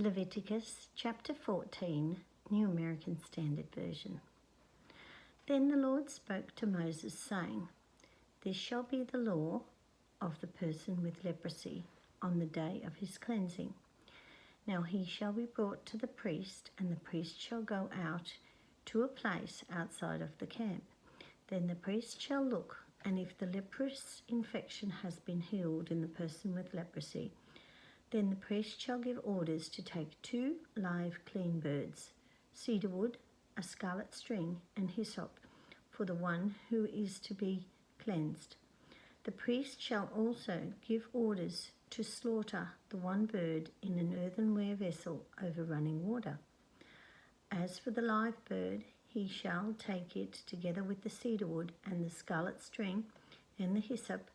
Leviticus chapter 14, New American Standard Version. Then the Lord spoke to Moses, saying, This shall be the law of the person with leprosy on the day of his cleansing. Now he shall be brought to the priest, and the priest shall go out to a place outside of the camp. Then the priest shall look, and if the leprous infection has been healed in the person with leprosy, then the priest shall give orders to take 2 live clean birds, cedar wood, a scarlet string, and hyssop, for the one who is to be cleansed. The priest shall also give orders to slaughter the one bird in an earthenware vessel over running water. As for the live bird, he shall take it together with the cedar wood and the scarlet string and the hyssop,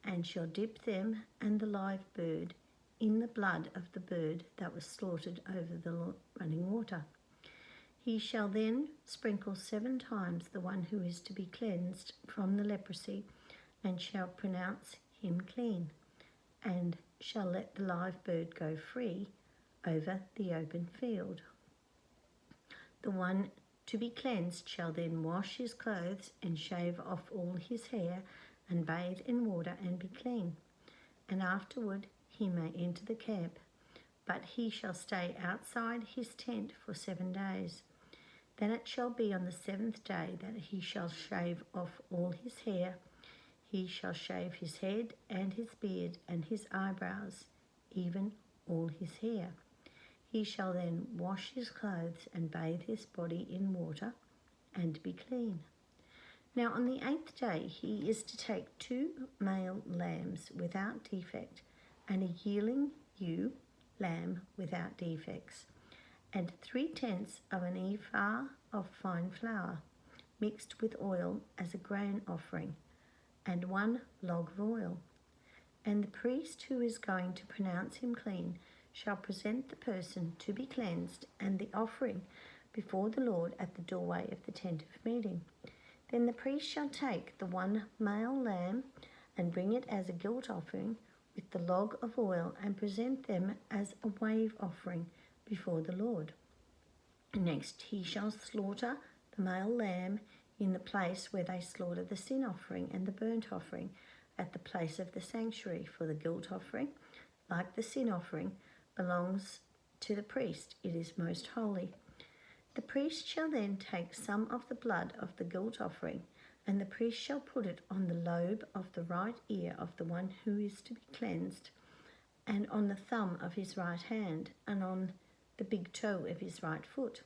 and shall dip them and the live bird in the blood of the bird that was slaughtered over the running water. He shall then sprinkle 7 times the one who is to be cleansed from the leprosy, and shall pronounce him clean, and shall let the live bird go free over the open field. The one to be cleansed shall then wash his clothes and shave off all his hair and bathe in water and be clean. And afterward he may enter the camp, but he shall stay outside his tent for 7 days. Then it shall be on the 7th day that he shall shave off all his hair. He shall shave his head and his beard and his eyebrows, even all his hair. He shall then wash his clothes and bathe his body in water and be clean. Now on the 8th day he is to take 2 male lambs without defect, and a yearling ewe lamb without defects, and 3/10 of an ephah of fine flour, mixed with oil as a grain offering, and 1 log of oil. And the priest who is going to pronounce him clean shall present the person to be cleansed and the offering before the Lord at the doorway of the tent of meeting. Then the priest shall take the 1 male lamb and bring it as a guilt offering with the log of oil, and present them as a wave offering before the Lord. Next he shall slaughter the male lamb in the place where they slaughter the sin offering and the burnt offering, at the place of the sanctuary, for the guilt offering, like the sin offering, belongs to the priest. It is most holy. The priest shall then take some of the blood of the guilt offering, and the priest shall put it on the lobe of the right ear of the one who is to be cleansed, and on the thumb of his right hand, and on the big toe of his right foot.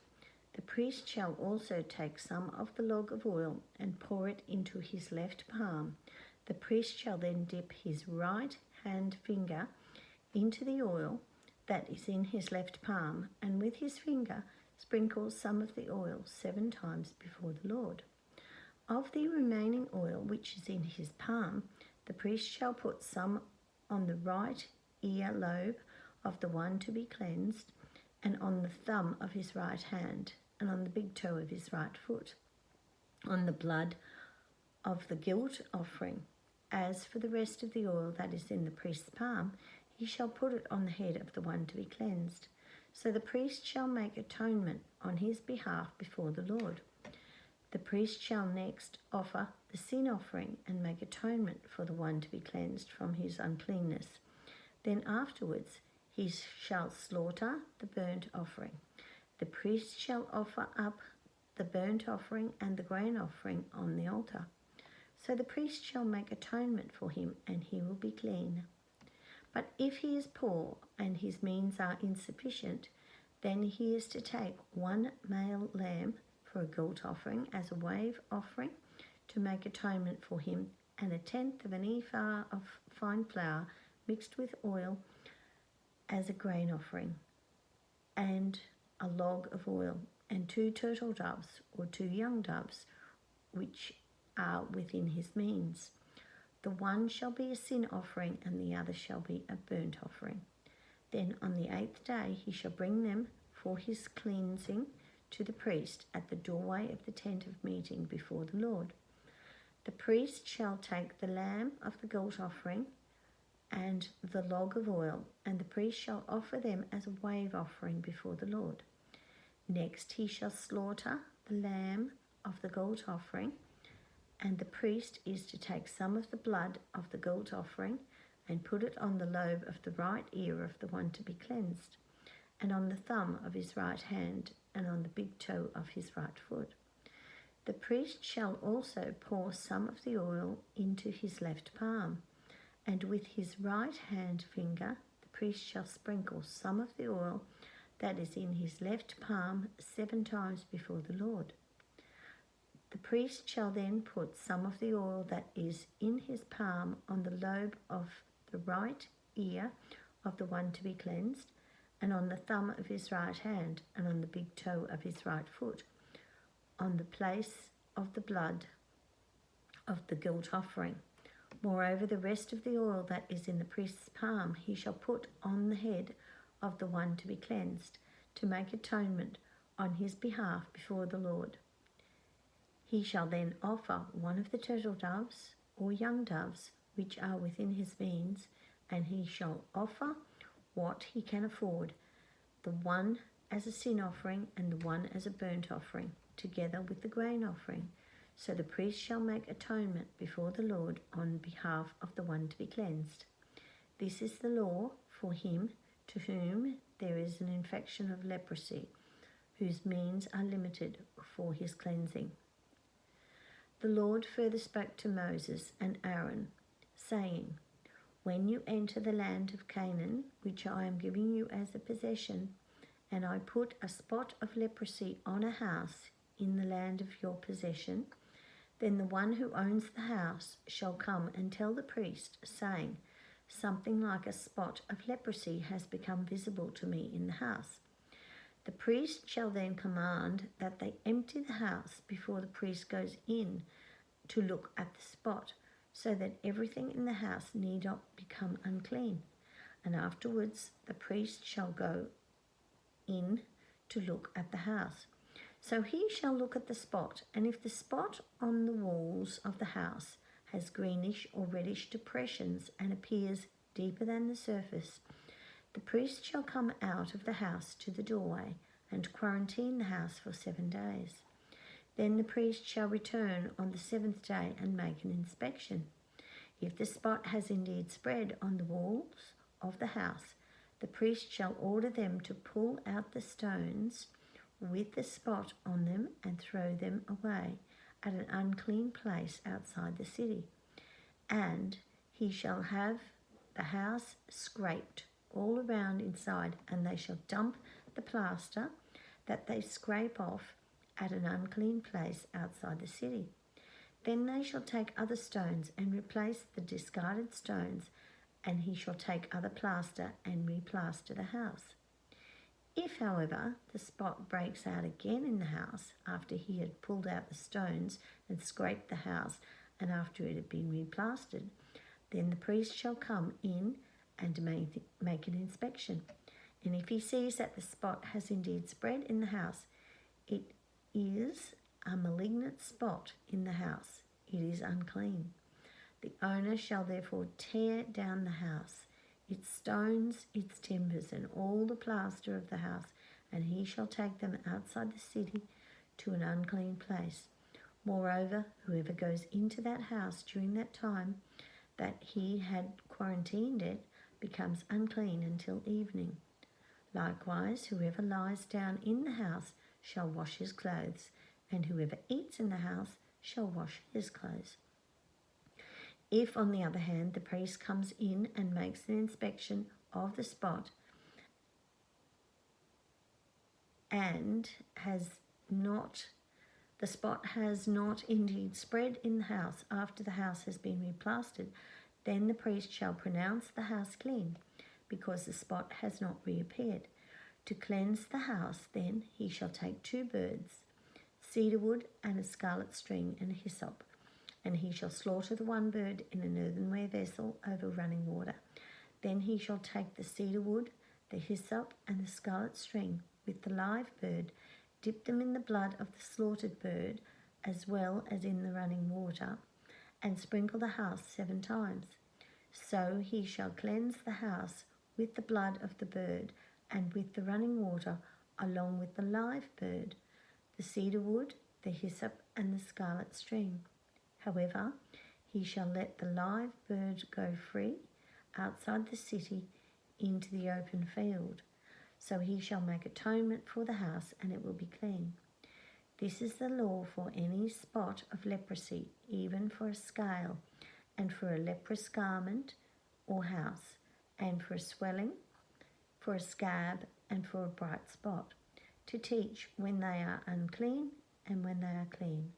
The priest shall also take some of the log of oil and pour it into his left palm. The priest shall then dip his right hand finger into the oil that is in his left palm, and with his finger sprinkle some of the oil 7 times before the Lord. Of the remaining oil which is in his palm, the priest shall put some on the right ear lobe of the one to be cleansed, and on the thumb of his right hand, and on the big toe of his right foot, on the blood of the guilt offering. As for the rest of the oil that is in the priest's palm, he shall put it on the head of the one to be cleansed. So the priest shall make atonement on his behalf before the Lord. The priest shall next offer the sin offering and make atonement for the one to be cleansed from his uncleanness. Then afterwards he shall slaughter the burnt offering. The priest shall offer up the burnt offering and the grain offering on the altar. So the priest shall make atonement for him, and he will be clean. But if he is poor and his means are insufficient, then he is to take 1 male lamb for a guilt offering as a wave offering to make atonement for him, and 1/10 of an ephah of fine flour mixed with oil as a grain offering, and a log of oil, and 2 turtle doves or 2 young doves which are within his means. The one shall be a sin offering, and the other shall be a burnt offering. Then on the 8th day he shall bring them for his cleansing to the priest at the doorway of the tent of meeting before the Lord. The priest shall take the lamb of the guilt offering and the log of oil, and the priest shall offer them as a wave offering before the Lord. Next he shall slaughter the lamb of the guilt offering, and the priest is to take some of the blood of the guilt offering and put it on the lobe of the right ear of the one to be cleansed, and on the thumb of his right hand, and on the big toe of his right foot. The priest shall also pour some of the oil into his left palm, and with his right hand finger the priest shall sprinkle some of the oil that is in his left palm 7 times before the Lord. The priest shall then put some of the oil that is in his palm on the lobe of the right ear of the one to be cleansed, and on the thumb of his right hand, and on the big toe of his right foot, on the place of the blood of the guilt offering. Moreover, the rest of the oil that is in the priest's palm he shall put on the head of the one to be cleansed, to make atonement on his behalf before the Lord. He shall then offer one of the turtle doves or young doves which are within his means, and he shall offer what he can afford, the one as a sin offering and the one as a burnt offering, together with the grain offering. So the priest shall make atonement before the Lord on behalf of the one to be cleansed. This is the law for him to whom there is an infection of leprosy, whose means are limited for his cleansing. The Lord further spoke to Moses and Aaron, saying, When you enter the land of Canaan, which I am giving you as a possession, and I put a spot of leprosy on a house in the land of your possession, then the one who owns the house shall come and tell the priest, saying, Something like a spot of leprosy has become visible to me in the house. The priest shall then command that they empty the house before the priest goes in to look at the spot, so that everything in the house need not become unclean. And afterwards the priest shall go in to look at the house. So he shall look at the spot, and if the spot on the walls of the house has greenish or reddish depressions and appears deeper than the surface, the priest shall come out of the house to the doorway and quarantine the house for 7 days. Then the priest shall return on the 7th day and make an inspection. If the spot has indeed spread on the walls of the house, the priest shall order them to pull out the stones with the spot on them and throw them away at an unclean place outside the city. And he shall have the house scraped all around inside, and they shall dump the plaster that they scrape off at an unclean place outside the city. Then they shall take other stones and replace the discarded stones, and he shall take other plaster and replaster the house. If, however, the spot breaks out again in the house after he had pulled out the stones and scraped the house, and after it had been replastered, then the priest shall come in and make an inspection. And if he sees that the spot has indeed spread in the house, it is a malignant spot in the house. It is unclean. The owner shall therefore tear down the house, its stones, its timbers, and all the plaster of the house, and he shall take them outside the city to an unclean place. Moreover, whoever goes into that house during that time that he had quarantined it becomes unclean until evening. Likewise, whoever lies down in the house shall wash his clothes, and whoever eats in the house shall wash his clothes. If, on the other hand, the priest comes in and makes an inspection of the spot and the spot has not indeed spread in the house after the house has been replastered, then the priest shall pronounce the house clean, because the spot has not reappeared. To cleanse the house, then, he shall take 2 birds, cedar wood and a scarlet string and hyssop, and he shall slaughter the one bird in an earthenware vessel over running water. Then he shall take the cedar wood, the hyssop, and the scarlet string with the live bird, dip them in the blood of the slaughtered bird, as well as in the running water, and sprinkle the house 7 times. So he shall cleanse the house with the blood of the bird and with the running water, along with the live bird, the cedar wood, the hyssop, and the scarlet string. However, he shall let the live bird go free outside the city into the open field. So he shall make atonement for the house, and it will be clean. This is the law for any spot of leprosy, even for a scale, and for a leprous garment or house, and for a swelling, for a scab, and for a bright spot, to teach when they are unclean and when they are clean.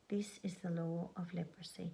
This is the law of leprosy.